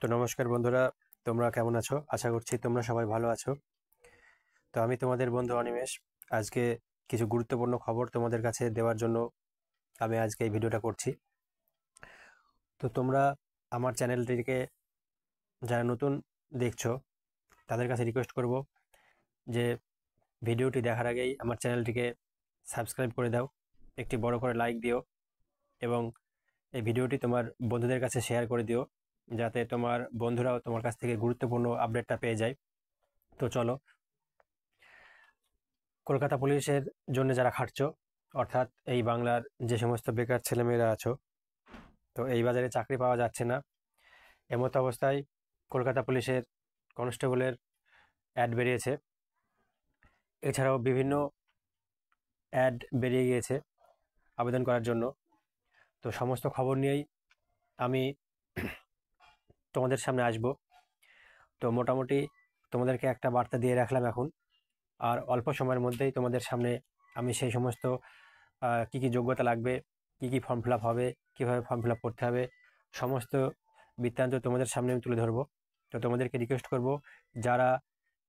তো নমস্কার বন্ধুরা, তোমরা কেমন আছো? আশা করছি তোমরা সবাই ভালো আছো। তো আমি তোমাদের বন্ধু অনিমেষ। আজকে কিছু গুরুত্বপূর্ণ খবর তোমাদের কাছে দেওয়ার জন্য আমি আজকে এই ভিডিওটা করছি। তো তোমরা আমার চ্যানেলটিকে যারা নতুন দেখছো তাদের কাছে রিকোয়েস্ট করব যে ভিডিওটি দেখার আগেই আমার চ্যানেলটিকে সাবস্ক্রাইব করে দাও, একটি বড় করে লাইক দিও এবং এই ভিডিওটি তোমার বন্ধুদের কাছে শেয়ার করে দিও, যাতে তোমার বন্ধুরাও তোমার কাছ থেকে গুরুত্বপূর্ণ আপডেটটা পেয়ে যায়। তো চলো, কলকাতা পুলিশের জন্য যারা খাটছো, অর্থাৎ এই বাংলার যে সমস্ত বেকার ছেলেমেয়েরা আছো, তো এই বাজারে চাকরি পাওয়া যাচ্ছে না, এমতো অবস্থায় কলকাতা পুলিশের কনস্টেবলের অ্যাড বেরিয়েছে। এছাড়াও বিভিন্ন অ্যাড বেরিয়ে গিয়েছে আবেদন করার জন্য। তো সমস্ত খবর নিয়েই আমি তোমাদের সামনে আসব। তো মোটামুটি তোমাদেরকে একটা বার্তা দিয়ে রাখলাম এখন, আর অল্প সময়ের মধ্যেই তোমাদের সামনে আমি সেই সমস্ত কী কী যোগ্যতা লাগবে, কী কী ফর্ম ফিল আপ হবে, কীভাবে ফর্ম ফিল আপ করতে হবে, সমস্ত বৃত্তান্ত তোমাদের সামনে আমি তুলে ধরবো। তো তোমাদেরকে রিকোয়েস্ট করব, যারা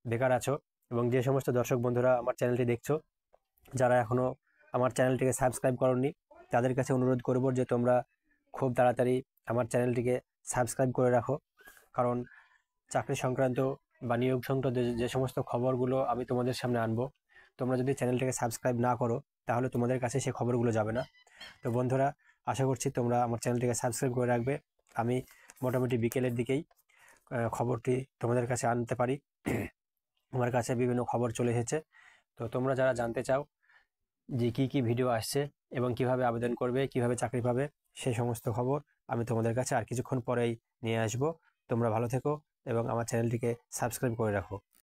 বেকার আছো এবং যে সমস্ত দর্শক বন্ধুরা আমার চ্যানেলটি দেখছো, যারা এখনও আমার চ্যানেলটিকে সাবস্ক্রাইব করোনি, তাদের কাছে অনুরোধ করব যে তোমরা খুব তাড়াতাড়ি আমার চ্যানেলটিকে সাবস্ক্রাইব করে রাখো। কারণ চাকরি সংক্রান্ত বা নিয়োগ সংক্রান্ত যে সমস্ত খবরগুলো আমি তোমাদের সামনে আনবো, তোমরা যদি চ্যানেলটিকে সাবস্ক্রাইব না করো তাহলে তোমাদের কাছে সেই খবরগুলো যাবে না। তো বন্ধুরা, আশা করছি তোমরা আমার চ্যানেলটিকে সাবস্ক্রাইব করে রাখবে। আমি মোটামুটি বিকেলের দিকেই খবরটি তোমাদের কাছে আনতে পারি। আমার কাছে বিভিন্ন খবর চলে এসেছে। তো তোমরা যারা জানতে চাও যে কী কী ভিডিও আসছে এবং কিভাবে আবেদন করবে, কিভাবে চাকরি পাবে, সেই সমস্ত খবর আমি তোমাদের কাছে আর কিছুক্ষণ পরেই নিয়ে আসব। তোমরা ভালো থেকো এবং আমার চ্যানেলটিকে সাবস্ক্রাইব করে রাখো।